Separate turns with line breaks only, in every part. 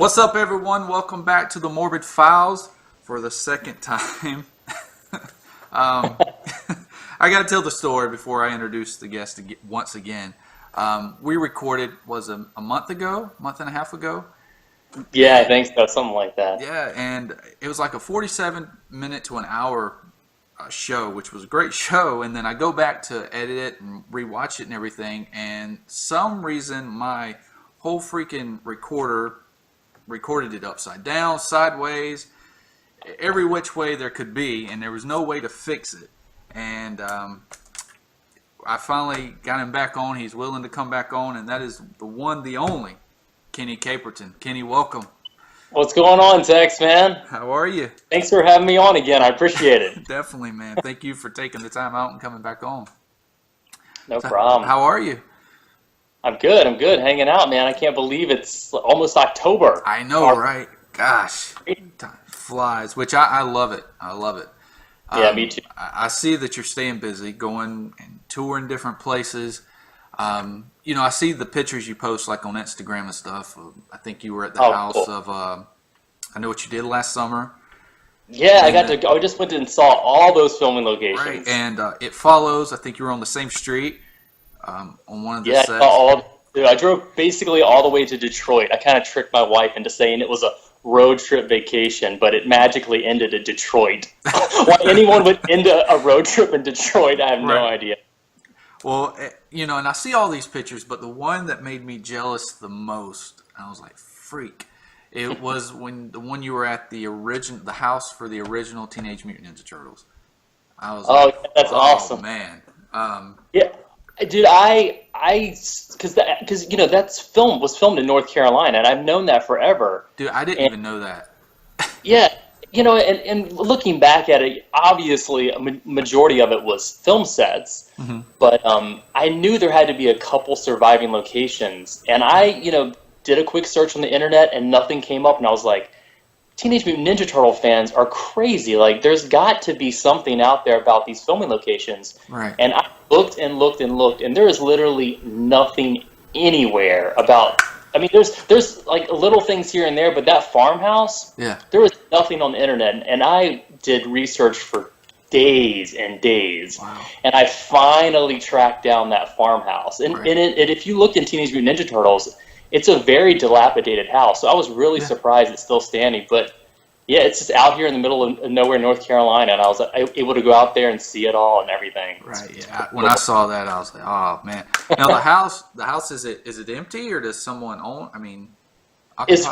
What's up, everyone? Welcome back to the Morbid Files for the second time. I got to tell the story before I introduce the guest once again. We recorded, a month and a half ago?
Yeah, I think so, something like that.
Yeah, and it was like a 47-minute to an hour show, which was a great show, and then I go back to edit it and rewatch it and everything, and some reason my whole freaking recorder recorded it upside down, sideways, every which way there could be, and there was no way to fix it. And I finally got him back on. He's willing to come back on, and that is the one, the only, Kenny Caperton. Kenny, welcome.
What's going on, Tex, man?
How are you?
Thanks for having me on again. I appreciate it.
Definitely, man. Thank you for taking the time out and coming back on.
No problem.
How are you?
I'm good. Hanging out, man. I can't believe it's almost October.
I know, right? Gosh, time flies, which I love it. I love it.
Yeah, me too.
I see that you're staying busy, going and touring different places. You know, I see the pictures you post like on Instagram and stuff. I think you were at the house
cool.
of, I know what you did last summer.
Yeah, I just went and saw all those filming locations.
Right, and It Follows, I think you were on the same street on one of the sets.
I drove basically all the way to Detroit. I kind of tricked my wife into saying it was a road trip vacation, but it magically ended in Detroit. Why anyone would end a road trip in Detroit, I have no idea.
Well, you know, and I see all these pictures, but the one that made me jealous the most, I was like, freak. It was the one you were at the house for the original Teenage Mutant Ninja Turtles. I was like,
that's awesome,
man.
Yeah, dude, because you know was filmed in North Carolina, and I've known that forever.
Dude, I didn't even know that.
Yeah, you know, and looking back at it, obviously a majority of it was film sets, but I knew there had to be a couple surviving locations, and I, did a quick search on the internet, and nothing came up, and I was like, Teenage Mutant Ninja Turtle fans are crazy. Like, there's got to be something out there about these filming locations.
Right.
And I looked and looked and looked, and there is literally nothing anywhere about. I mean, there's like little things here and there, but that farmhouse, there was nothing on the internet. And I did research for days and days, and I finally tracked down that farmhouse. And if you looked in Teenage Mutant Ninja Turtles, it's a very dilapidated house, so I was really surprised it's still standing. But yeah, it's just out here in the middle of nowhere, North Carolina, and I was able to go out there and see it all and everything.
Right. Yeah. When I saw that, I was like, oh man. Now the house is it empty, or does someone own? I mean,
as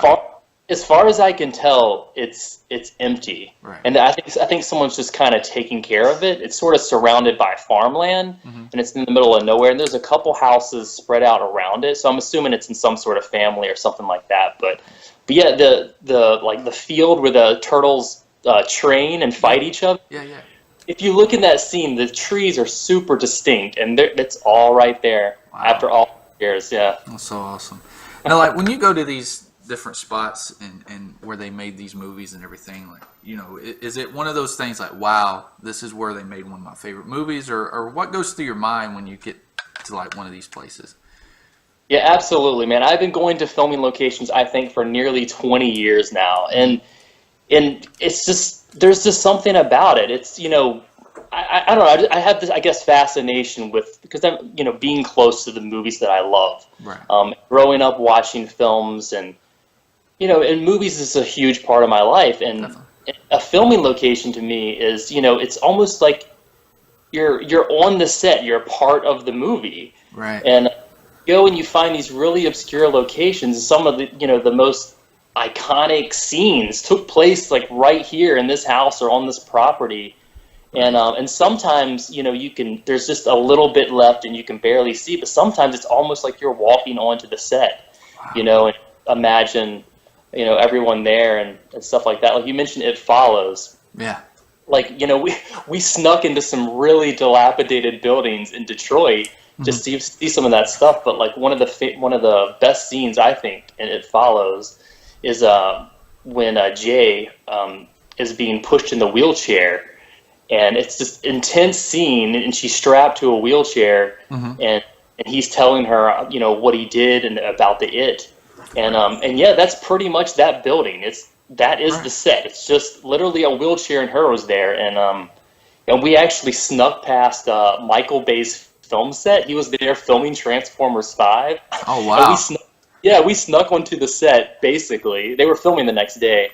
far as I can tell, it's empty.
Right.
And I think someone's just kind of taking care of it. It's sort of surrounded by farmland, and it's in the middle of nowhere. And there's a couple houses spread out around it, so I'm assuming it's in some sort of family or something like that. But yeah, the field where the turtles train and fight each other.
Yeah.
If you look in that scene, the trees are super distinct, and it's all right there after all years. Yeah.
That's so awesome. Now, like when you go to these different spots and where they made these movies and everything, like, is it one of those things like, wow, this is where they made one of my favorite movies, or what goes through your mind when you get to like one of these places?
Yeah, absolutely, man. I've been going to filming locations, I think, for nearly 20 years now, and it's just, there's just something about it. It's, I don't know, I have this, I guess, fascination because I'm, being close to the movies that I love.
Right.
Growing up watching films, and and movies is a huge part of my life, and
Definitely.
A filming location to me is, it's almost like you're on the set, you're a part of the movie.
Right.
And you go and you find these really obscure locations. Some of the, the most iconic scenes took place like right here in this house or on this property. And sometimes, there's just a little bit left and you can barely see, but sometimes it's almost like you're walking onto the set, and imagine, everyone there and stuff like that. Like you mentioned, It Follows.
Yeah.
Like, we snuck into some really dilapidated buildings in Detroit just to see some of that stuff. But like one of the best scenes, I think, in It Follows is when Jay is being pushed in the wheelchair. And it's this intense scene, and she's strapped to a wheelchair, and he's telling her, what he did and about the it. And yeah, that's pretty much that building. That is the set. It's just literally a wheelchair and her was there, and we actually snuck past Michael Bay's film set. He was there filming Transformers 5.
Oh wow!
We snuck onto the set. Basically, they were filming the next day.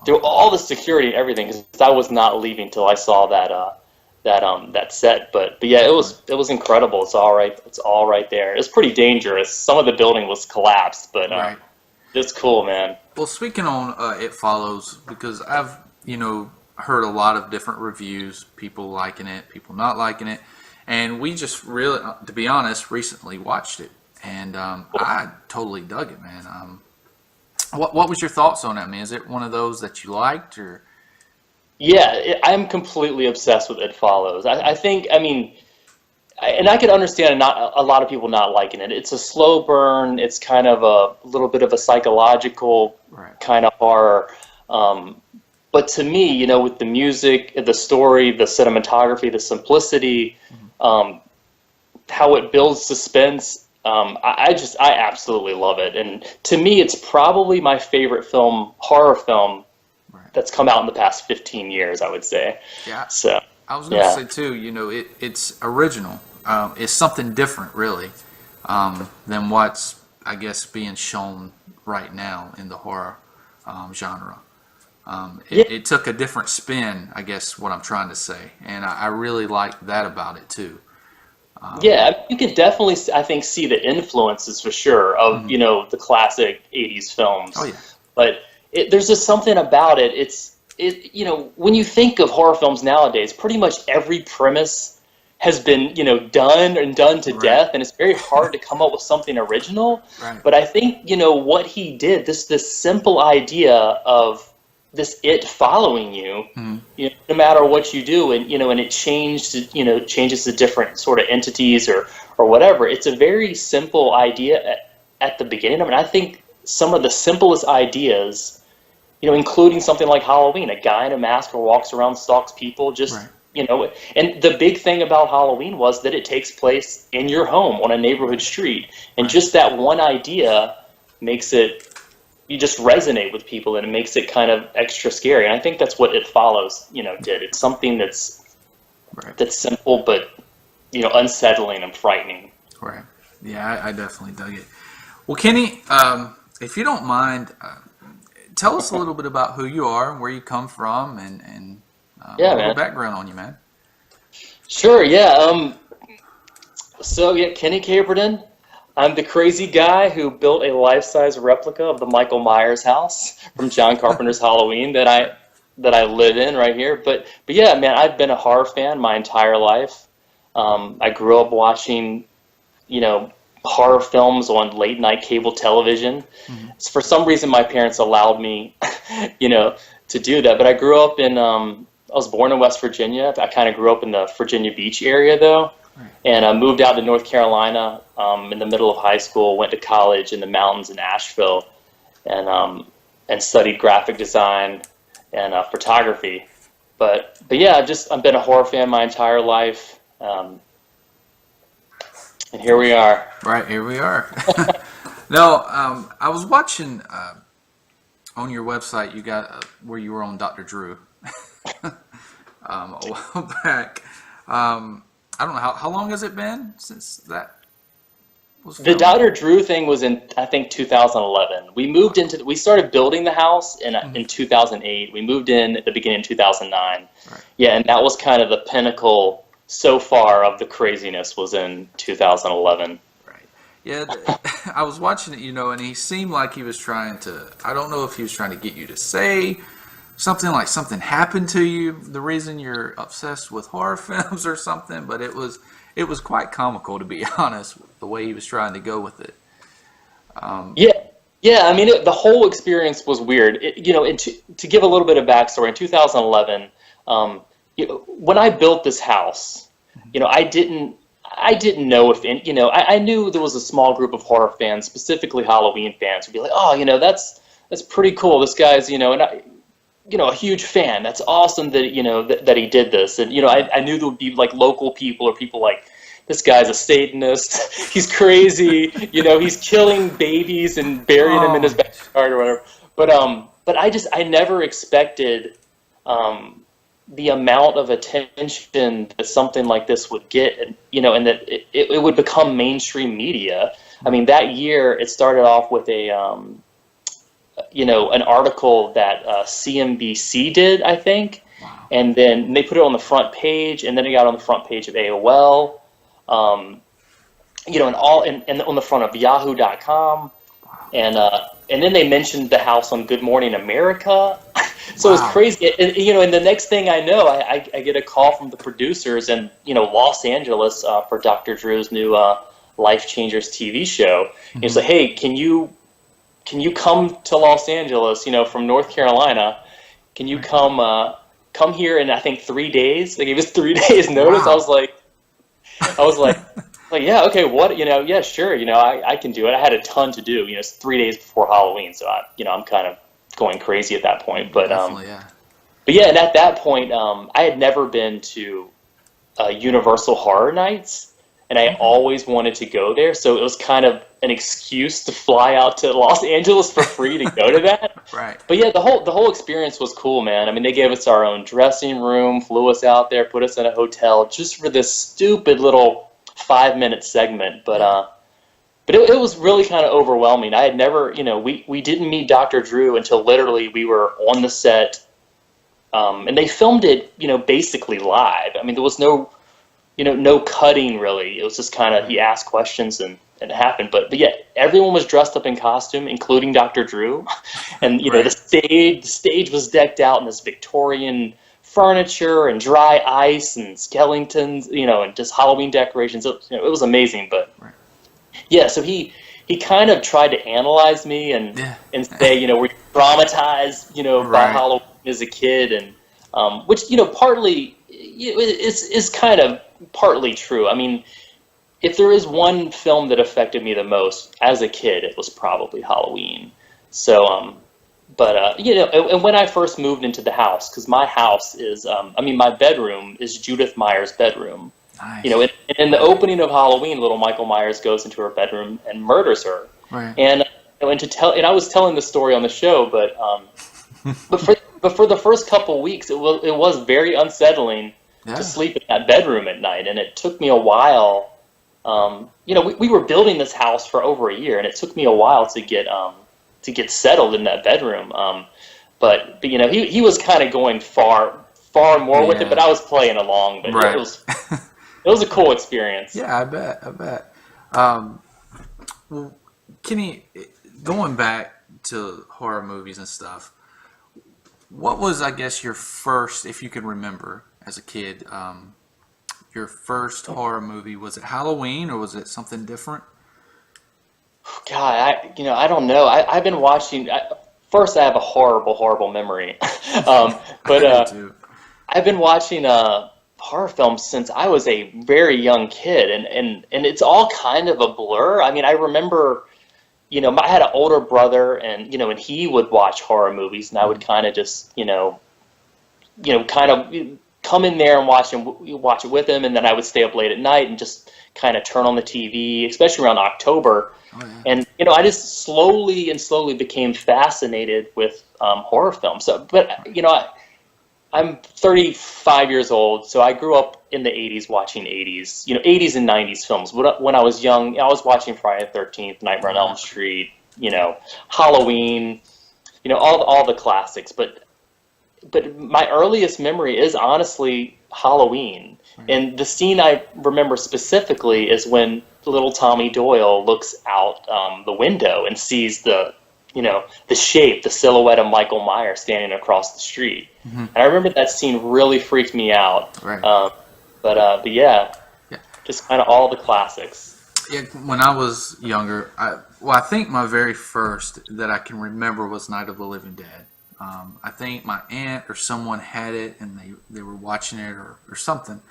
Through all the security and everything, because I was not leaving till I saw that set. But yeah, it was incredible. It's all right there. It's pretty dangerous. Some of the building was collapsed, but it's cool, man.
Well, speaking on It Follows, because I've heard a lot of different reviews, people liking it, people not liking it, and we just really, to be honest, recently watched it, and I totally dug it, man. What was your thoughts on that, man? Is it one of those that you liked, or?
Yeah, I'm completely obsessed with It Follows. I think, and I could understand a lot of people not liking it. It's a slow burn. It's kind of a little bit of a psychological kind of horror. But to me, with the music, the story, the cinematography, the simplicity, how it builds suspense, I absolutely love it. And to me, it's probably my favorite horror film that's come out in the past 15 years, I would say.
Yeah.
So
I was going to say too, it's original. It's something different, really, than what's, I guess, being shown right now in the horror genre. It took a different spin, I guess, what I'm trying to say, and I really like that about it too.
You can definitely, I think, see the influences for sure of the classic '80s films. Oh yeah. But there's just something about it. When you think of horror films nowadays, pretty much every premise has been done to death, and it's very hard to come up with something original. Right. But I think what he did, this simple idea of this it following you, no matter what you do, and and it changes to different sort of entities or whatever. It's a very simple idea at the beginning of it. I think some of the simplest ideas, including something like Halloween, a guy in a mask who walks around, stalks people, and the big thing about Halloween was that it takes place in your home on a neighborhood street, and just that one idea makes it. You just resonate with people, and it makes it kind of extra scary. And I think that's what It Follows, did. It's something that's simple, but unsettling and frightening.
Right. Yeah, I definitely dug it. Well, Kenny, if you don't mind, tell us a little bit about who you are and where you come from, and a little background on you, man.
Sure. Yeah. Kenny Caperton. I'm the crazy guy who built a life-size replica of the Michael Myers house from John Carpenter's Halloween that I live in right here. But yeah, man, I've been a horror fan my entire life. I grew up watching, horror films on late-night cable television. So for some reason, my parents allowed me, to do that. But I grew up I was born in West Virginia. I kind of grew up in the Virginia Beach area, though. And I moved out to North Carolina in the middle of high school, went to college in the mountains in Asheville, and studied graphic design and photography. But yeah, I've been a horror fan my entire life, and here we are.
Right, here we are. No, I was watching on your website, you got where you were on Dr. Drew a while back. I don't know, how long has it been since that was filmed?
The Dr. Drew thing was in, I think, 2011. We started building the house in 2008. We moved in at the beginning of 2009. Right. Yeah, and that was kind of the pinnacle so far of the craziness was in 2011.
Right. Yeah, I was watching it, and he seemed like he was trying to, I don't know if he was trying to get you to say something like something happened to you, the reason you're obsessed with horror films or something, but it was quite comical, to be honest, the way he was trying to go with it.
Yeah. I mean, the whole experience was weird. To give a little bit of backstory, in 2011, when I built this house, I didn't know if I knew there was a small group of horror fans, specifically Halloween fans, who'd be like, oh, that's pretty cool. This guy's and a huge fan. That's awesome that that he did this. And I knew there would be like local people or people like this guy's a Satanist. He's crazy. He's killing babies and burying them in his backyard or whatever. But I never expected the amount of attention that something like this would get, and that it would become mainstream media. I mean, that year it started off with an article that CNBC did, I think, and then they put it on the front page, and then it got on the front page of AOL, and on the front of Yahoo.com, and then they mentioned the house on Good Morning America. So it was crazy, and the next thing I know, I get a call from the producers in Los Angeles for Dr. Drew's new Life Changers TV show. Mm-hmm. He's like, hey, can you come to Los Angeles, from North Carolina? Can you come here in, I think, 3 days? They gave us 3 days notice. Wow. I was like, yeah, okay, what, yeah, sure, I can do it. I had a ton to do, it's 3 days before Halloween, so I'm kind of going crazy at that point. But and at that point, I had never been to Universal Horror Nights, and I always wanted to go there, so it was kind of an excuse to fly out to Los Angeles for free to go to that.
Right.
But yeah, the whole experience was cool, man. I mean, they gave us our own dressing room, flew us out there, put us in a hotel just for this stupid little 5-minute segment. But it was really kind of overwhelming. I had never, we didn't meet Dr. Drew until literally we were on the set, and they filmed it, basically live. I mean, there was no cutting really. It was just kind of, he asked questions and it happened. But yeah, everyone was dressed up in costume, including Dr. Drew. And, the stage was decked out in this Victorian furniture and dry ice and skeletons, and just Halloween decorations. It was amazing. But yeah, so he kind of tried to analyze me and say, we're traumatized, by Halloween as a kid, and which, partly is kind of partly true. I mean, if there is one film that affected me the most as a kid, it was probably Halloween. So, and when I first moved into the house, because my house is, my bedroom is Judith Meyer's bedroom. Nice. In the opening of Halloween, little Michael Myers goes into her bedroom and murders her. Right. And I was telling the story on the show, but for the first couple weeks, it was very unsettling to sleep in that bedroom at night, and it took me a while. We were building this house for over a year, and it took me a while to get settled in that bedroom. But he was kind of going far more with it, but I was playing along. But it was a cool experience.
Yeah, I bet. Well, Kenny, going back to horror movies and stuff, what was, I guess, your first, if you can remember, as a kid, your first horror movie? Was it Halloween or was it something different?
God, I don't know. I've been watching. First, I have a horrible memory, but I've been watching horror films since I was a very young kid, and it's all kind of a blur. I mean, I remember, I had an older brother, and and he would watch horror movies, and I would kind of just, kind of come in there and watch it with him, and then I would stay up late at night and just kind of turn on the TV, especially around October. Oh, yeah. And I just slowly became fascinated with horror films. So, but I'm 35 years old, so I grew up in the 80s watching 80s and 90s films. When I was young, I was watching Friday the 13th, Nightmare on Elm Street, Halloween, all the classics. But my earliest memory is honestly Halloween. Right. And the scene I remember specifically is when little Tommy Doyle looks out the window and sees the shape, the silhouette of Michael Myers standing across the street. Mm-hmm. And I remember that scene really freaked me out. Right. But yeah, just kind of all the classics.
Yeah, when I was younger, I think my very first that I can remember was Night of the Living Dead. I think my aunt or someone had it, and they were watching it or something.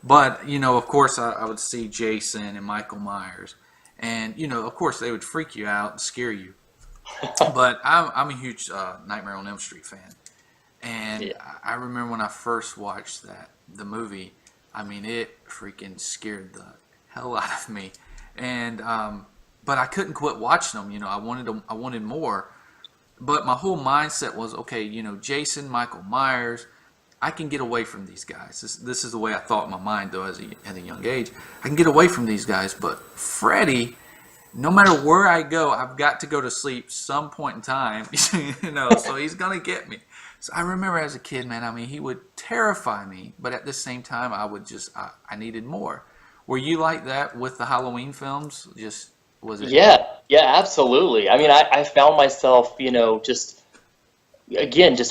But, of course, I would see Jason and Michael Myers. And, of course, they would freak you out and scare you. But I'm a huge Nightmare on Elm Street fan. And I remember when I first watched the movie, I mean, it freaking scared the hell out of me, and but I couldn't quit watching them. You know, I wanted more, but my whole mindset was, okay, you know, Jason, Michael Myers, I can get away from these guys. This is the way I thought in my mind, though, at a young age. I can get away from these guys, but Freddy, no matter where I go, I've got to go to sleep some point in time, you know, so he's going to get me. So I remember as a kid, man, I mean, he would terrify me, but at the same time, I needed more. Were you like that with the Halloween films? Was it?
Yeah, absolutely. I mean, I found myself, you know, just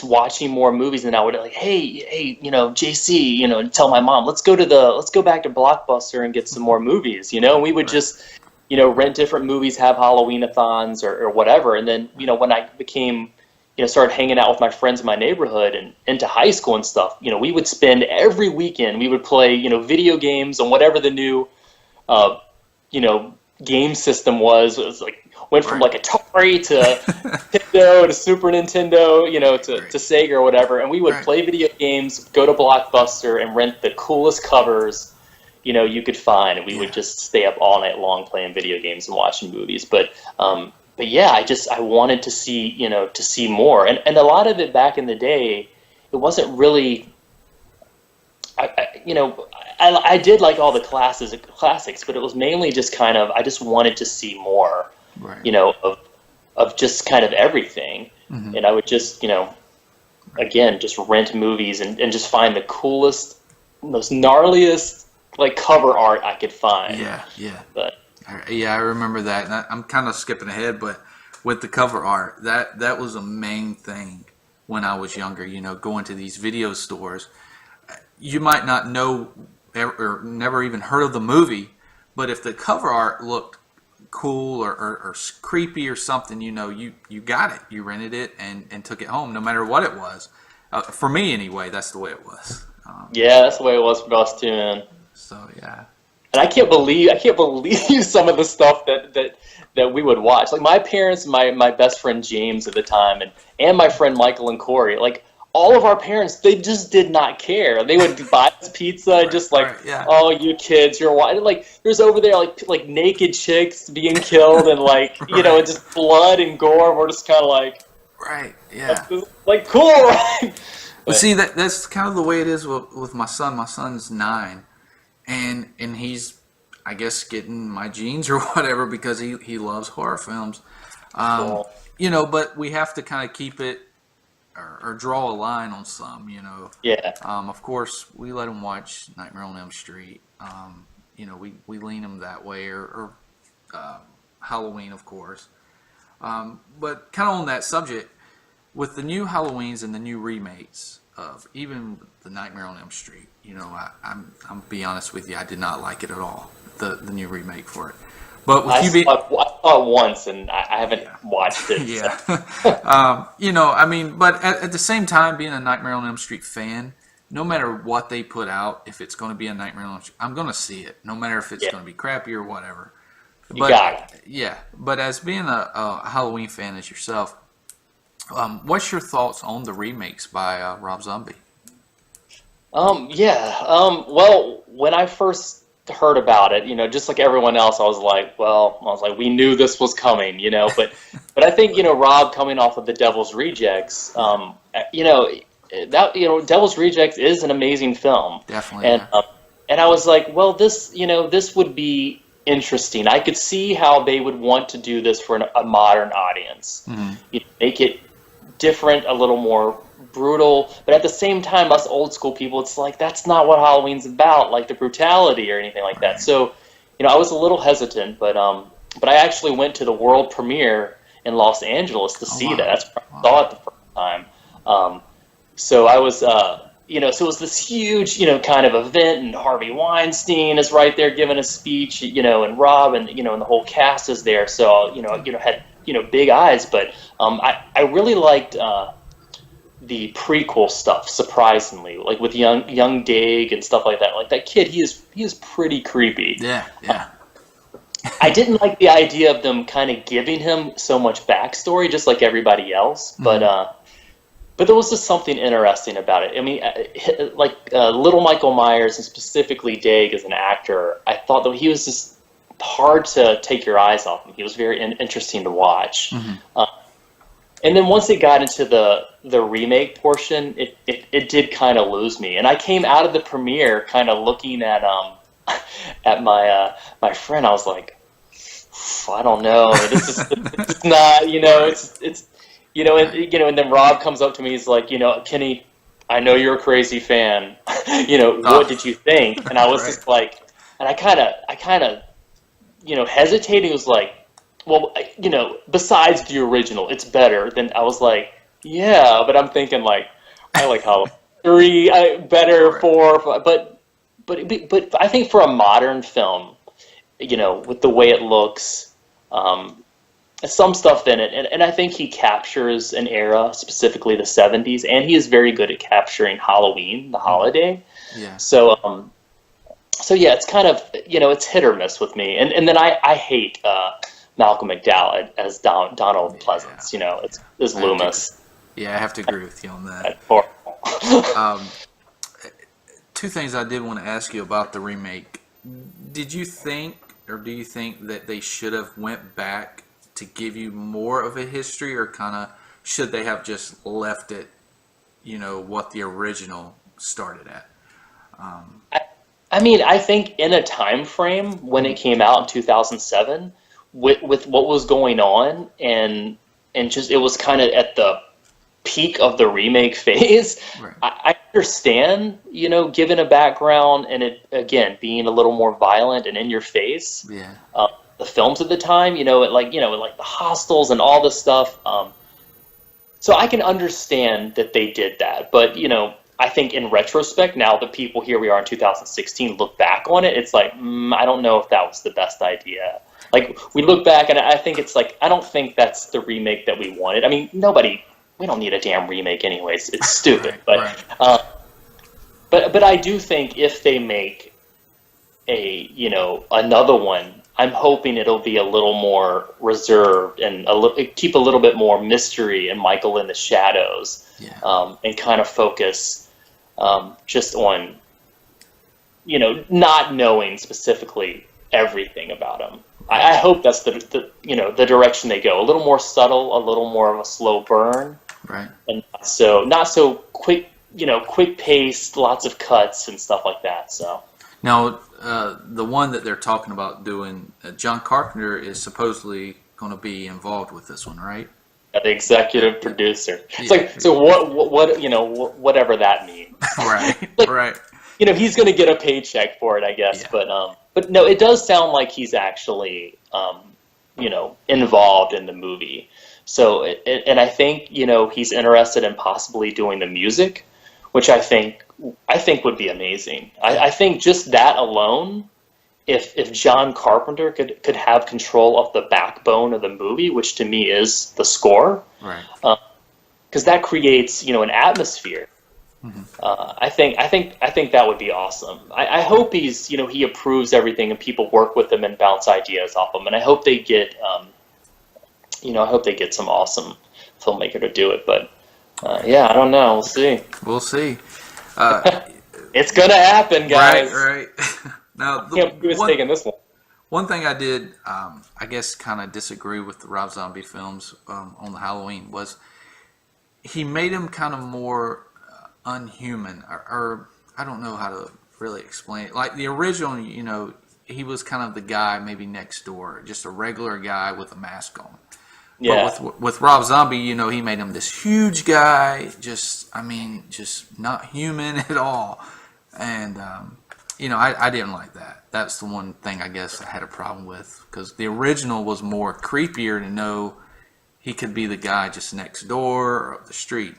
watching more movies, and I would like, hey, you know, JC, you know, tell my mom, let's go back to Blockbuster and get some more movies, you know, and we would just, you know, rent different movies, have Halloween-a-thons or whatever. And then, you know, when I became, you know, started hanging out with my friends in my neighborhood and into high school and stuff, you know, we would spend every weekend, we would play, you know, video games on whatever the new, you know, game system was. It was like, went from like Atari to Nintendo to Super Nintendo, you know, to Sega or whatever. And we would play video games, go to Blockbuster and rent the coolest covers, you know, you could find, and we would just stay up all night long playing video games and watching movies. But yeah, I wanted to see more, and a lot of it back in the day, it wasn't really, I did like all the classics, but it was mainly just kind of, I just wanted to see more, you know, of just kind of everything, and I would just, you know, again, just rent movies and just find the coolest, most gnarliest, like, cover art I could find. But
I remember that. And I'm kind of skipping ahead, but with the cover art, that was a main thing when I was younger. You know, going to these video stores, you might not know or never even heard of the movie, but if the cover art looked cool or creepy or something, you know, you got it. You rented it and took it home, no matter what it was. For me, anyway, that's the way it was.
Yeah, that's the way it was for us too, man.
So yeah,
and I can't believe some of the stuff that we would watch. Like my parents, my best friend James at the time, and my friend Michael and Corey. Like all of our parents, they just did not care. They would buy us pizza and just like, oh, you kids, you're watching. Like there's over there like naked chicks being killed and like you know, and just blood and gore. We're just kind of like, like cool, right?
But see, that's kind of the way it is with my son. My son's 9. And he's, I guess, getting my genes or whatever because he loves horror films.
Cool.
You know, but we have to kind of keep it or draw a line on some, you know.
Yeah.
Of course, we let him watch Nightmare on Elm Street. You know, we lean him that way or Halloween, of course. But kind of on that subject, with the new Halloweens and the new remakes of even the Nightmare on Elm Street, you know, I'm be honest with you, I did not like it at all, the new remake for it. But with
I saw it once, and I haven't watched it.
You know, I mean, but at the same time, being a Nightmare on Elm Street fan, no matter what they put out, if it's going to be a Nightmare on Elm Street, I'm going to see it, no matter if it's going to be crappy or whatever.
You got it.
Yeah, but as being a Halloween fan as yourself, what's your thoughts on the remakes by Rob Zombie?
Well, when I first heard about it, you know, just like everyone else, I was like, we knew this was coming, you know, but I think, you know, Rob coming off of the Devil's Rejects, you know, Devil's Rejects is an amazing film.
Definitely.
And I was like, well, this would be interesting. I could see how they would want to do this for a modern audience. You know, make it different, a little more brutal, but at the same time, us old school people, it's like that's not what Halloween's about, like the brutality or anything like that. So, you know, I was a little hesitant, but I actually went to the world premiere in Los Angeles to see that. That's where I saw it the first time. So I was, you know, so it was this huge, you know, kind of event, and Harvey Weinstein is right there giving a speech, you know, and Rob and, you know, and the whole cast is there. So, you know, had, you know, big eyes, but I really liked the prequel stuff, surprisingly, like with young Dig and stuff like that. Like that kid, he is pretty creepy.
Yeah.
I didn't like the idea of them kind of giving him so much backstory, just like everybody else. But but there was just something interesting about it. I mean, like little Michael Myers, and specifically Daig as an actor, I thought that he was just hard to take your eyes off him. He was very interesting to watch. And then once it got into the remake portion, it did kind of lose me. And I came out of the premiere kind of looking at my friend. I was like, I don't know. It's not, it's and then Rob comes up to me. He's like, Kenny, I know you're a crazy fan. What did you think? And I was just like, and I kind of, hesitating. Was like, well, besides the original, it's better. Then I was like, yeah, but I'm thinking like, I like Halloween 3, better 4, 5, but I think for a modern film, with the way it looks, some stuff in it, and I think he captures an era, specifically the 70s, and he is very good at capturing Halloween, the holiday.
Yeah.
So yeah, it's kind of, it's hit or miss with me, and then I hate Malcolm McDowell as Donald Pleasance. It's Loomis.
I have to agree with you on that. Two things I did want to ask you about the remake. Did you think, or do you think that they should have went back to give you more of a history, or kind of should they have just left it, what the original started at?
I mean, I think in a time frame when it came out in 2007, with what was going on, and just it was kind of at the peak of the remake phase. Right. I understand, given a background and it again being a little more violent and in your face.
Yeah.
The films at the time, like the Hostels and all this stuff. So I can understand that they did that, but I think in retrospect, now that people, here we are in 2016, look back on it, it's like, I don't know if that was the best idea. Like, we look back and I think it's like, I don't think that's the remake that we wanted. I mean, we don't need a damn remake anyways. It's stupid.
Right.
But I do think if they make another one, I'm hoping it'll be a little more reserved and keep a little bit more mystery and Michael in the shadows.
Yeah.
And kind of focus just on, not knowing specifically everything about him. I hope that's the direction they go. A little more subtle, a little more of a slow burn.
Right.
And not so quick, quick paced, lots of cuts and stuff like that. So
now, the one that they're talking about doing, John Carpenter is supposedly going to be involved with this one, right?
The executive producer. It's like, so what, whatever that means.
Right. Right.
He's going to get a paycheck for it, I guess. Yeah. But no, it does sound like he's actually, involved in the movie. So, and I think, he's interested in possibly doing the music, which I think would be amazing. I think just that alone, if John Carpenter could have control of the backbone of the movie, which to me is the score,
right?
Because that creates, an atmosphere.
Mm-hmm.
I think that would be awesome. I hope he approves everything and people work with him and bounce ideas off him. And I hope they get, some awesome filmmaker to do it. But I don't know. We'll see.
We'll see.
It's gonna happen, guys.
Right. Now,
taking this one.
One thing I did, I guess, kind of disagree with the Rob Zombie films on the Halloween was he made him kind of more unhuman, or I don't know how to really explain it. Like the original, he was kind of the guy maybe next door, just a regular guy with a mask on.
Yeah.
But with Rob Zombie, he made him this huge guy, just not human at all. And, I didn't like that. That's the one thing I guess I had a problem with, because the original was more creepier to know he could be the guy just next door or up the street,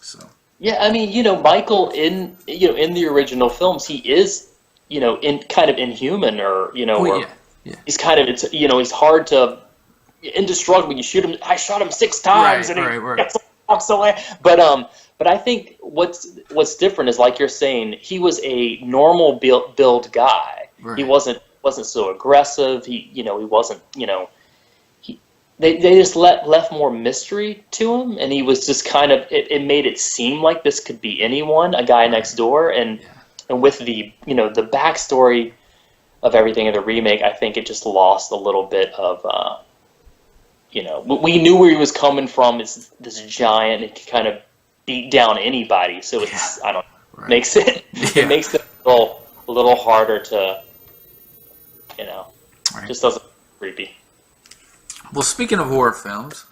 So. Yeah,
I mean, Michael in the original films, he is, in kind of inhuman, or he's kind of he's hard to indestructible. You shoot him. I shot him 6 times, and he walks away. But I think what's different is, like you're saying, he was a normal build guy. Right. He wasn't so aggressive. He wasn't they just left more mystery to him, and he was just kind of it made it seem like this could be anyone, a guy next door, and with the the backstory of everything in the remake, I think it just lost a little bit of we knew where he was coming from. It's this giant, it can kind of beat down anybody, so it's I don't know, makes it it makes it a little harder to just doesn't creepy.
Well, speaking of horror films,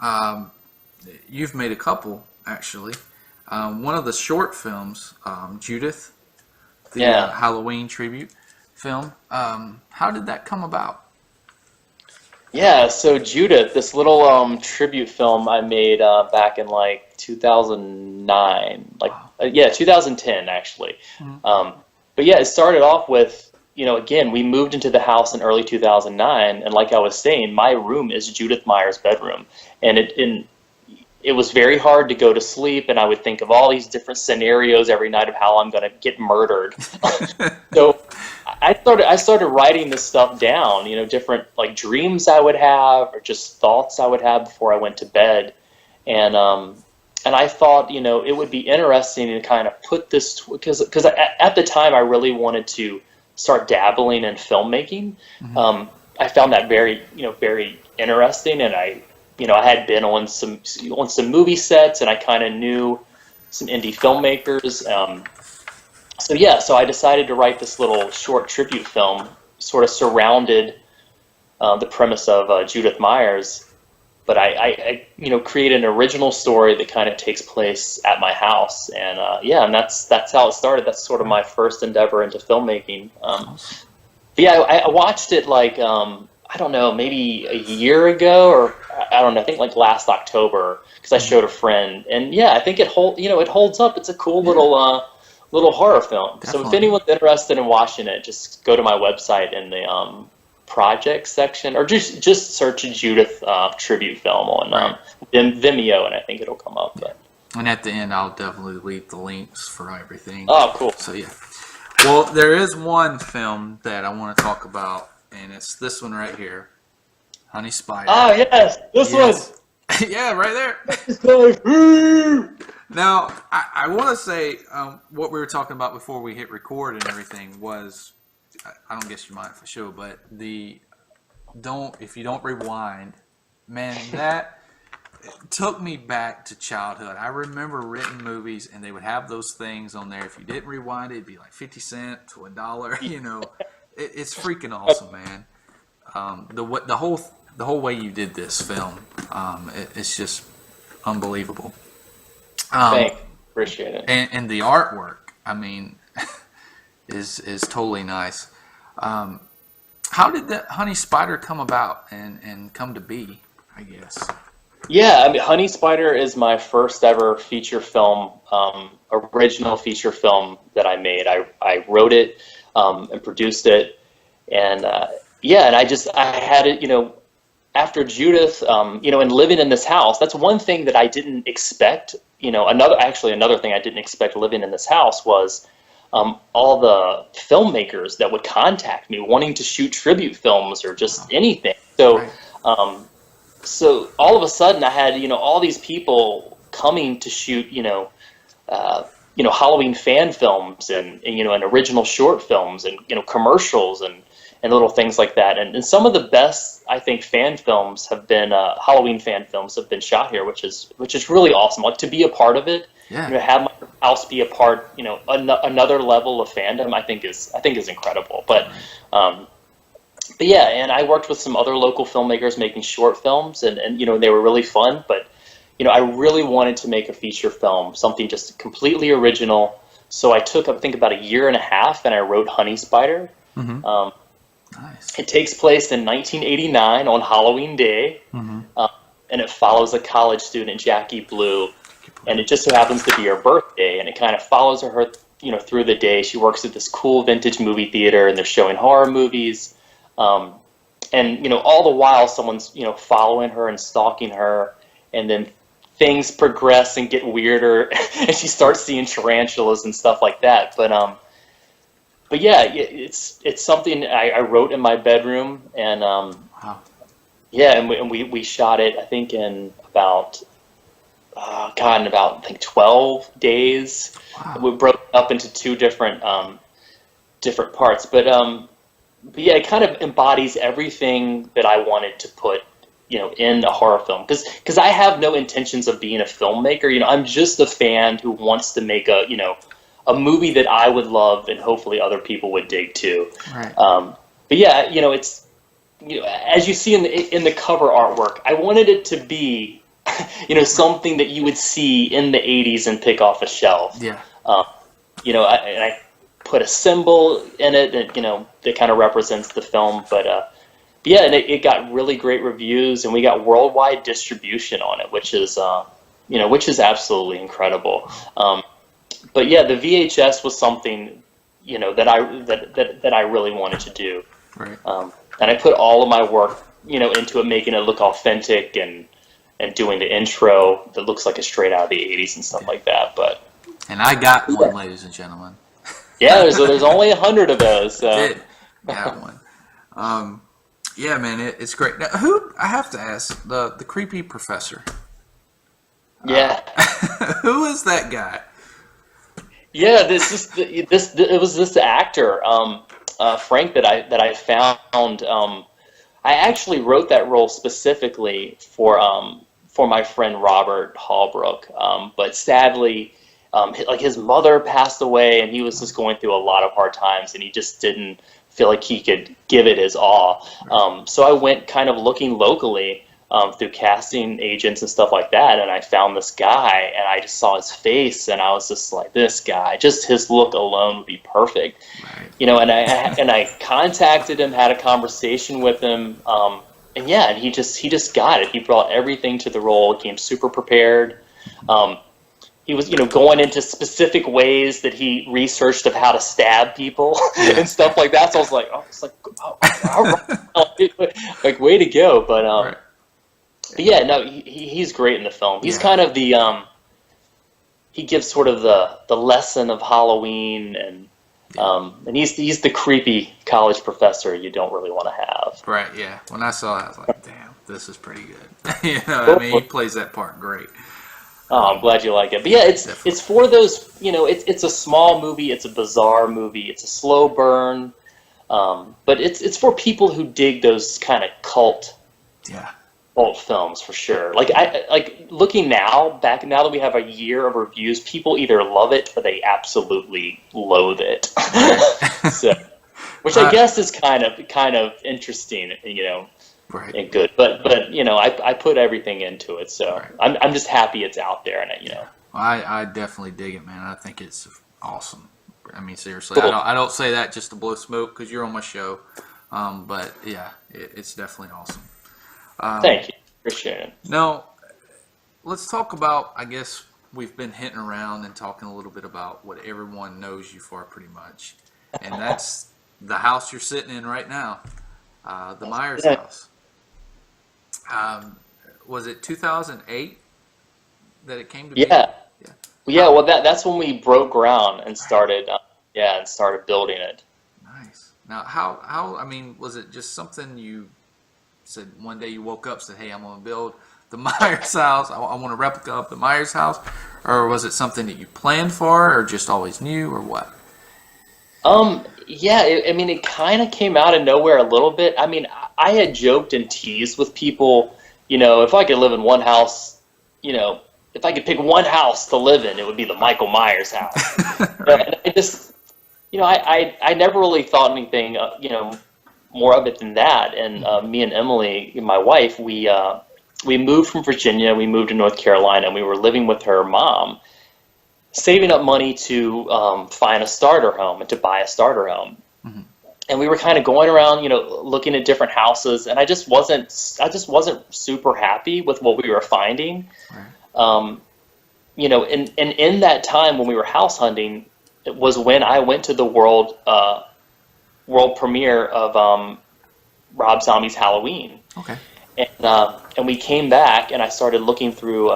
you've made a couple, actually. One of the short films, Judith, the Halloween tribute film. How did that come about?
Yeah, so Judith, this little tribute film I made back in like 2009, 2010 actually. Mm-hmm. But yeah, it started off with, again, we moved into the house in early 2009, and like I was saying, my room is Judith Meyer's bedroom, and it was very hard to go to sleep, and I would think of all these different scenarios every night of how I'm going to get murdered. So I started writing this stuff down, different like dreams I would have or just thoughts I would have before I went to bed, and I thought, it would be interesting to kind of put this, because at the time I really wanted to start dabbling in filmmaking. Mm-hmm. I found that very interesting, and I had been on some movie sets, and I kind of knew some indie filmmakers. So I decided to write this little short tribute film, sort of surrounded the premise of Judith Myers. But I created an original story that kind of takes place at my house, and and that's how it started. That's sort of my first endeavor into filmmaking. I watched it like I don't know, maybe a year ago, or I don't know, I think like last October, because I showed a friend, and I think it holds up. It's a cool little horror film. Definitely. So if anyone's interested in watching it, just go to my website in the project section, or just search a Judith tribute film on Vimeo, and I think it'll come up. But.
And at the end, I'll definitely leave the links for everything.
Oh, cool.
So yeah. Well, there is one film that I want to talk about, and it's this one right here, Honeyspider.
Oh yes, this one.
Yeah, right there. Now, I want to say what we were talking about before we hit record and everything was, I don't guess you mind if I show, but if you don't rewind, man, that took me back to childhood. I remember renting movies, and they would have those things on there. If you didn't rewind it, it'd be like 50 cents to $1. It's freaking awesome, man. The whole way you did this film, it's just unbelievable.
Thanks, appreciate it.
And the artwork, I mean, is totally nice. How did the Honeyspider come about and come to be, I guess?
Yeah, I mean, Honeyspider is my first ever feature film, original feature film that I made. I wrote it and produced it, and and I had it, after Judith, and living in this house. That's one thing that I didn't expect. Another thing I didn't expect living in this house was all the filmmakers that would contact me wanting to shoot tribute films or just anything. So. Right. So all of a sudden, I had all these people coming to shoot Halloween fan films and original short films and commercials and little things like that. And some of the best, I think, fan films have been Halloween fan films have been shot here, which is really awesome. Like, to be a part of it, have my house be a part, another level of fandom, I think is incredible. But and I worked with some other local filmmakers making short films, and they were really fun. But I really wanted to make a feature film, something just completely original. So I took, I think, about a year and a half, and I wrote Honeyspider. Mm-hmm. Nice. It takes place in 1989 on Halloween Day, mm-hmm. And it follows a college student, Jackie Blue, and it just so happens to be her birthday, and it kind of follows her through the day. She works at this cool vintage movie theater, and they're showing horror movies. And all the while someone's following her and stalking her, and then things progress and get weirder, and she starts seeing tarantulas and stuff like that. But yeah, it's something I wrote in my bedroom, and Yeah, and we shot it, I think, in about, I think 12 days.
Wow.
We broke it up into two different parts. But yeah, it kind of embodies everything that I wanted to put, in a horror film. Because I have no intentions of being a filmmaker. I'm just a fan who wants to make a movie that I would love and hopefully other people would dig too.
Right.
But yeah, it's, as you see in the cover artwork, I wanted it to be, something that you would see in the 80s and pick off a shelf.
Yeah.
I put a symbol in it that, that kind of represents the film. But yeah, and it got really great reviews, and we got worldwide distribution on it, which is absolutely incredible. But yeah, the VHS was something, that I really wanted to do.
Right.
And I put all of my work, into it, making it look authentic and doing the intro that looks like it's straight out of the 80s and stuff like that.
And I got one, ladies and gentlemen.
Yeah, there's only 100 of those. So.
Got one. Yeah, man, it's great. Now, I have to ask, the creepy professor.
Yeah.
Who is that guy?
Yeah, it was this actor, Frank, that I found. I actually wrote that role specifically for my friend Robert Hallbrook, but sadly, his mother passed away, and he was just going through a lot of hard times, and he just didn't feel like he could give it his all. So I went kind of looking locally through casting agents and stuff like that, and I found this guy, and I just saw his face, and I was just like, this guy, just his look alone would be perfect. Right. And I contacted him, had a conversation with him, and yeah, and he just got it. He brought everything to the role, came super prepared. He was, going into specific ways that he researched of how to stab people and stuff like that. So I was like, like, way to go. But
right.
But yeah, no, he's great in the film. He's kind of the he gives sort of the lesson of Halloween, and he's the creepy college professor you don't really want to have.
Right. Yeah. When I saw that, I was like, damn, this is pretty good. He plays that part great.
Oh, I'm glad you like it. But yeah, it's for those, it's a small movie, it's a bizarre movie, it's a slow burn, but it's for people who dig those kind of cult films for sure. Like looking now that we have a year of reviews, people either love it or they absolutely loathe it. So, which I guess is kind of interesting,
Right.
And good, but I put everything into it, so right. I'm just happy it's out there, and
Well, I definitely dig it, man. I think it's awesome. I mean, seriously, cool. I don't say that just to blow smoke because you're on my show, but yeah, it's definitely awesome.
Thank you, appreciate it.
Now, let's talk about. I guess we've been hinting around and talking a little bit about what everyone knows you for, pretty much, and that's the house you're sitting in right now, the Myers house. Was it 2008 that it came to be?
Yeah. Well, that's when we broke ground and started. Started building it.
Nice. Now, how? I mean, was it just something you said one day you woke up, said, "Hey, I'm going to build the Myers house. I want a replica of the Myers house," or was it something that you planned for, or just always knew, or what?
Yeah, it kind of came out of nowhere a little bit. I mean, I had joked and teased with people, if I could live in one house, if I could pick one house to live in, it would be the Michael Myers house. Right. And I just, I never really thought anything, more of it than that. And me and Emily, my wife, we moved from Virginia, we moved to North Carolina, and we were living with her mom, saving up money to find a starter home and to buy a starter home. Mm-hmm. And we were kind of going around, looking at different houses, and I just wasn't super happy with what we were finding. Right. And in that time when we were house hunting, it was when I went to the world premiere of Rob Zombie's Halloween. Okay. And we came back, and I started looking through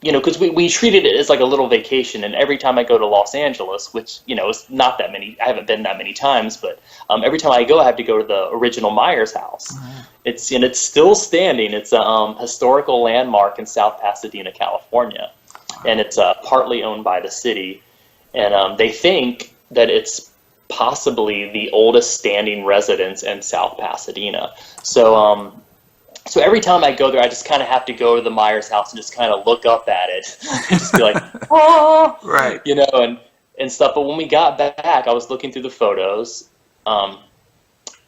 you know, because we treated it as like a little vacation, and every time I go to Los Angeles, which, you know, is not that many, I haven't been that many times, but every time I go, I have to go to the original Myers house. It's still standing. It's a historical landmark in South Pasadena, California, and it's partly owned by the city, and they think that it's possibly the oldest standing residence in South Pasadena. So so every time I go there, I just kind of have to go to the Myers house and just kind of look up at it and just be like, oh,
right,
you know, and stuff. But when we got back, I was looking through the photos, and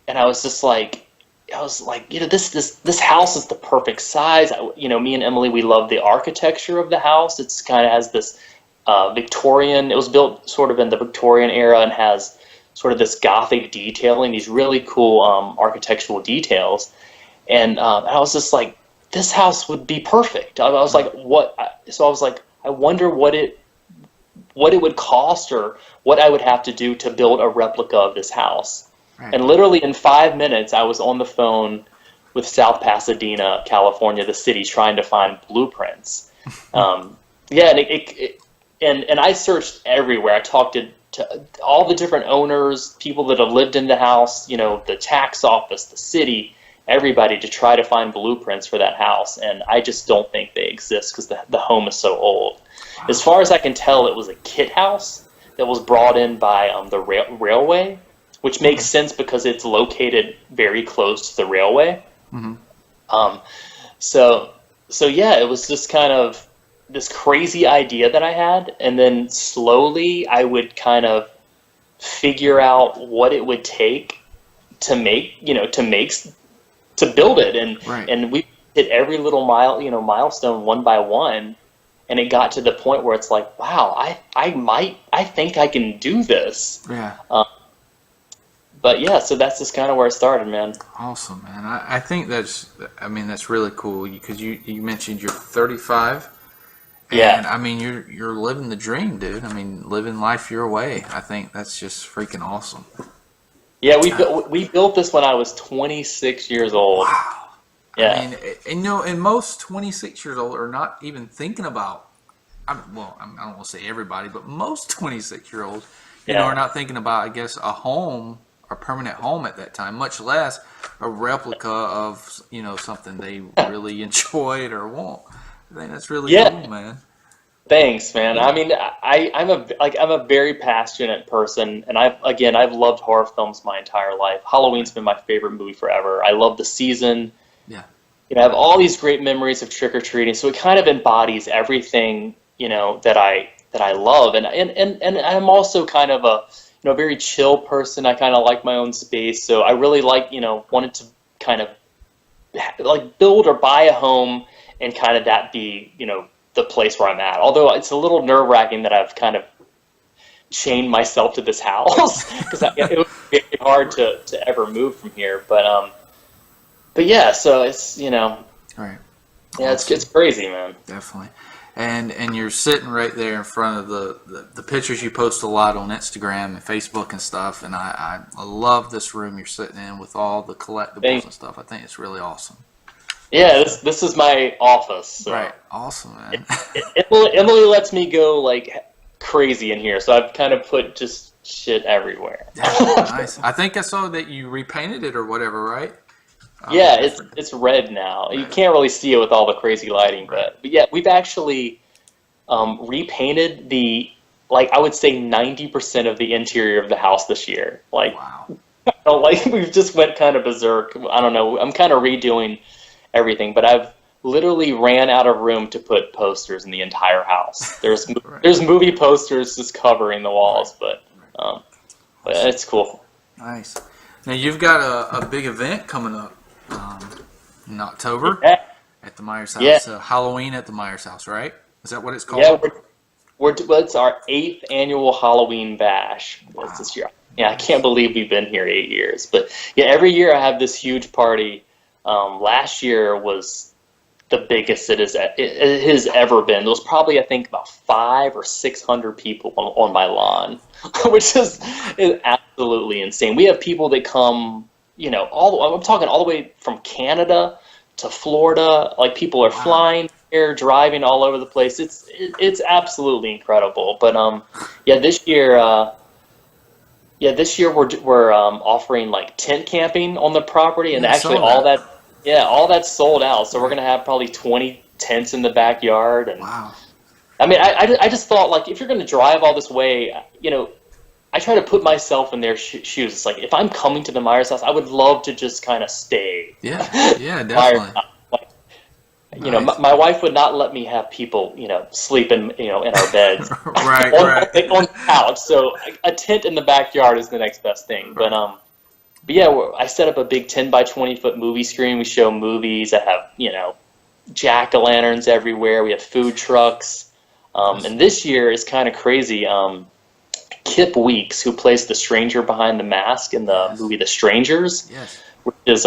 I was like, you know, this house is the perfect size. You know, me and Emily, we love the architecture of the house. It's kind of has this Victorian. It was built sort of in the Victorian era and has sort of this Gothic detailing, these really cool architectural details. And I was just like, this house would be perfect. I was like, what? So I was like, I wonder what it would cost or what I would have to do to build a replica of this house. Right. And literally in 5 minutes, I was on the phone with South Pasadena, California, the city, trying to find blueprints. Yeah, and I searched everywhere. I talked to all the different owners, people that have lived in the house, you know, the tax office, the city, everybody, to try to find blueprints for that house, and I just don't think they exist because the home is so old. Wow. As far as I can tell, it was a kit house that was brought in by the railway, which makes sense because it's located very close to the railway. So yeah, it was just kind of this crazy idea that I had, and then slowly I would kind of figure out what it would take to make, you know, to build it, and we hit every little milestone one by one, and it got to the point where it's like, wow, I think I can do this. Yeah. But yeah, so that's just kind of where it started, man.
Awesome, man. I think that's really cool because you mentioned you're 35.
Yeah.
And I mean, you're living the dream, dude. I mean, living life your way. I think that's just freaking awesome.
Yeah, we built this when I was 26 years old.
Wow.
Yeah.
I mean, and, you know, and most 26 years old are not even thinking about. I don't want to say everybody, but most 26-year-olds, you know, are not thinking about, I guess, a home, a permanent home at that time, much less a replica of, you know, something they really enjoyed or want. I think that's really cool, man.
Thanks, man. I mean, I'm a very passionate person, and I've loved horror films my entire life. Halloween's been my favorite movie forever. I love the season. Yeah. You know, I have all these great memories of trick or treating, so it kind of embodies everything, you know, that I love, and I'm also kind of a, you know, very chill person. I kind of like my own space, so I really wanted to kind of like build or buy a home and kind of that be, you know, the place where I'm at. Although it's a little nerve-wracking that I've kind of chained myself to this house because it would be hard to ever move from here. But yeah, so it's, you know,
right.
Yeah, awesome. It's crazy, man.
Definitely. And you're sitting right there in front of the pictures you post a lot on Instagram and Facebook and stuff. And I love this room you're sitting in with all the collectibles and stuff. I think it's really awesome.
Yeah, this is my office. So.
Right, awesome, man.
Emily lets me go like crazy in here, so I've kind of put just shit everywhere.
Nice. I think I saw that you repainted it or whatever, right?
Yeah, it's red now. Red. You can't really see it with all the crazy lighting, but yeah, we've actually repainted I would say 90% of the interior of the house this year. Like, wow. Like we've just went kind of berserk. I don't know. I'm kind of redoing everything, but I've literally ran out of room to put posters in the entire house. There's movie posters just covering the walls, but it's cool.
Nice. Now you've got a big event coming up in October at the Myers house.
Yeah.
Halloween at the Myers house, right? Is that what it's called?
Yeah, it's our 8th annual Halloween bash. Wow. This year. Yeah, I can't believe we've been here 8 years. But yeah, every year I have this huge party. Last year was the biggest it has ever been. There was probably, I think, about 500 or 600 people on my lawn, which is absolutely insane. We have people that come, you know, I'm talking all the way from Canada to Florida. Like, people are flying there, driving all over the place. It's absolutely incredible. But yeah, this year we're offering like tent camping on the property, and actually all that's sold out. So we're gonna have probably 20 tents in the backyard. And
wow.
I mean, I just thought, like, if you're gonna drive all this way, I try to put myself in their shoes. It's like, if I'm coming to the Myers house, I would love to just kind of stay.
Yeah, definitely.
Nice. My wife would not let me have people, sleep in our beds.
right.
On the couch. So a tent in the backyard is the next best thing. Right. But yeah, I set up a big 10 by 20 foot movie screen. We show movies that have, jack-o'-lanterns everywhere. We have food trucks. And this year is kind of crazy. Kip Weeks, who plays the stranger behind the mask in the movie The Strangers, which is,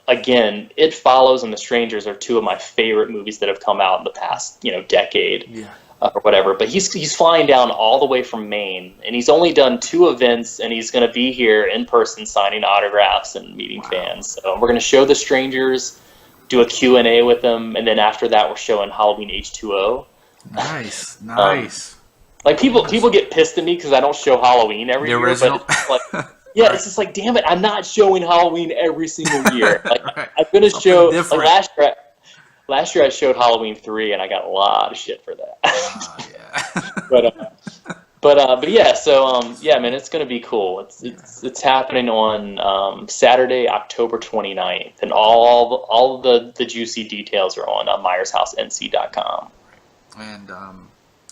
again, It Follows and The Strangers are two of my favorite movies that have come out in the past, decade or whatever. But he's flying down all the way from Maine, and he's only done 2 events, and he's going to be here in person signing autographs and meeting fans. So we're going to show The Strangers, do a Q&A with them, and then after that we're showing Halloween H2O.
Nice.
Like, people get pissed at me because I don't show Halloween every year.
Original.
But it's like, it's just like, damn it, I'm not showing Halloween every single year. Like, right. I'm gonna show. Like, last year I showed Halloween 3, and I got a lot of shit for that. But yeah, so man, it's gonna be cool. It's happening on Saturday, October 29th, and all the juicy details are on MyersHouseNC.com.
And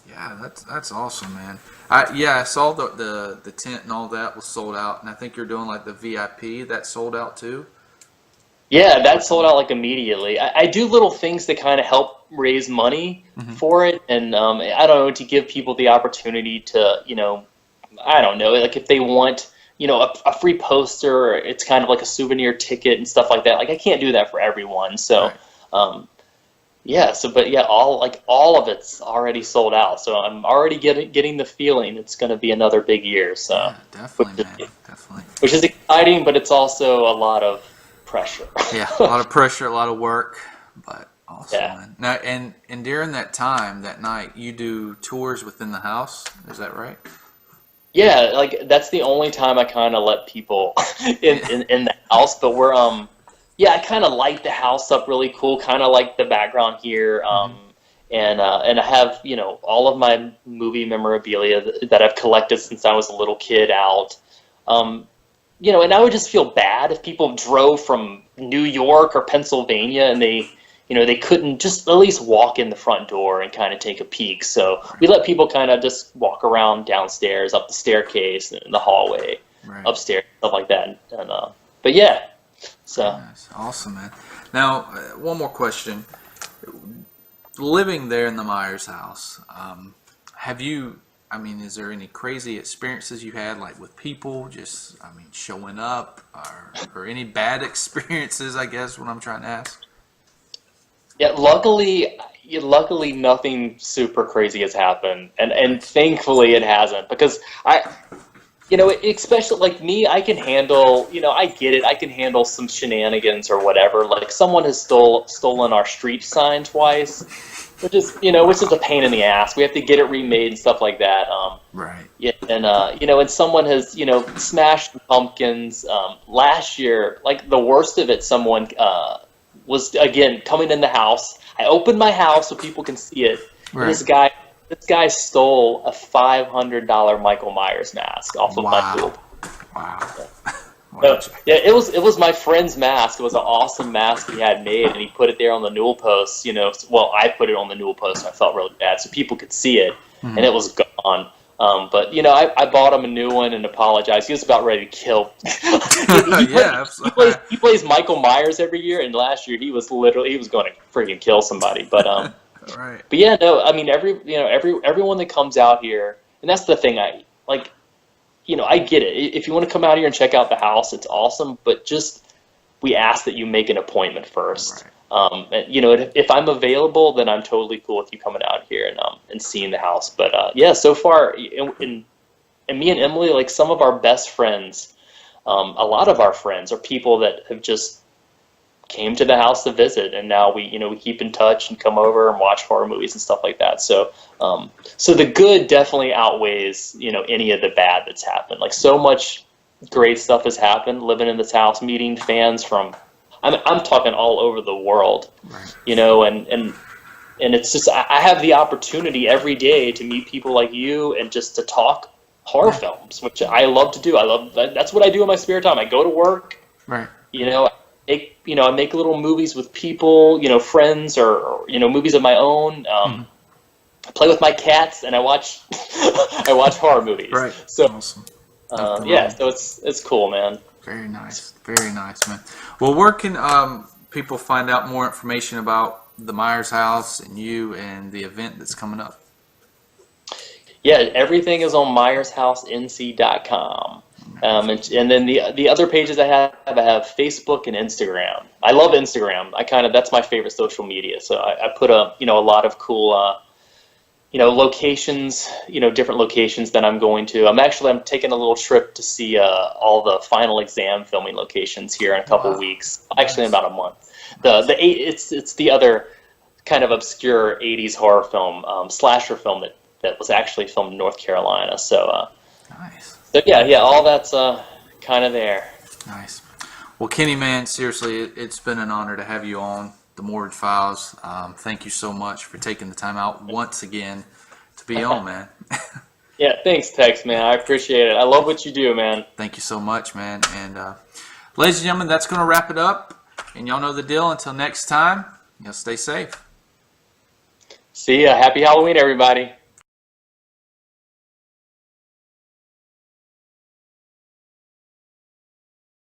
yeah, that's awesome, man. I saw the tent and all that was sold out, and I think you're doing like the VIP that sold out too.
Yeah, that sold out like immediately. I do little things to kind of help raise money for it, and I don't know, to give people the opportunity to, I don't know, like if they want, a free poster, or it's kind of like a souvenir ticket and stuff like that. Like, I can't do that for everyone, so. Right. All of it's already sold out. So I'm already getting the feeling it's going to be another big year. So
yeah, definitely, man. Definitely.
Which is exciting, but it's also a lot of pressure.
Yeah, a lot of pressure, a lot of work, but awesome, man. Now, and during that time, that night, you do tours within the house. Is that right?
Yeah, like that's the only time I kind of let people in the house. But we're I kind of light the house up really cool, kind of like the background here, and I have all of my movie memorabilia that I've collected since I was a little kid out, and I would just feel bad if people drove from New York or Pennsylvania and they couldn't just at least walk in the front door and kind of take a peek. So we let people kind of just walk around downstairs, up the staircase, and the hallway, upstairs, stuff like that, and but yeah. So
nice. Awesome, man. Now, one more question. Living there in the Myers house, is there any crazy experiences you had, like with people just, showing up, or any bad experiences, I guess, what I'm trying to ask?
Yeah, luckily nothing super crazy has happened, and thankfully it hasn't, because especially like me, I can handle, I get it. I can handle some shenanigans or whatever. Like, someone has stolen our street sign twice, which is a pain in the ass. We have to get it remade and stuff like that.
Right.
Yeah, and someone has, smashed pumpkins. Last year, like the worst of it, someone was again coming in the house. I opened my house so people can see it. Right. And this guy stole a $500 Michael Myers mask off of my pool.
Wow.
Yeah, it was my friend's mask. It was an awesome mask he had made, and he put it there on the newel post. Well, I put it on the newel post, and I felt really bad, so people could see it, and it was gone. But I bought him a new one and apologized. He was about ready to kill. He plays Michael Myers every year, and last year he was going to freaking kill somebody. But
right.
But yeah, no, everyone that comes out here, and that's the thing, I get it. If you want to come out here and check out the house, it's awesome, but just, we ask that you make an appointment first. Right. If I'm available, then I'm totally cool with you coming out here and seeing the house. But so far, and me and Emily, like, some of our best friends, a lot of our friends are people that have just came to the house to visit, and now we keep in touch and come over and watch horror movies and stuff like that. So so the good definitely outweighs any of the bad that's happened. Like, so much great stuff has happened living in this house, meeting fans from I'm talking all over the world, right. And it's just, I have the opportunity every day to meet people like you and just to talk horror films, which I love to do. That's what I do in my spare time. I go to work, right. I make little movies with people, friends, or movies of my own. I play with my cats, and I watch I watch horror movies. Right. So awesome. So it's cool, man.
Very nice, man. Well, where can people find out more information about the Myers house and you and the event that's coming up?
Yeah, everything is on MyersHouseNC.com. And then the other pages I have Facebook and Instagram. I love Instagram. That's my favorite social media. So I put a lot of cool locations, different locations that I'm going to. I'm taking a little trip to see all the Final Exam filming locations here in a couple weeks. Actually, in about a month. It's the other kind of obscure 80s horror film, slasher film that was actually filmed in North Carolina. So nice. So yeah, all that's kind of there.
Nice. Well, Kenny, man, seriously, it's been an honor to have you on the Morbid Files. Thank you so much for taking the time out once again to be on, man.
Yeah, thanks, Tex, man. I appreciate it. I love what you do, man.
Thank you so much, man. And ladies and gentlemen, that's going to wrap it up. And y'all know the deal. Until next time, stay safe.
See ya. Happy Halloween, everybody.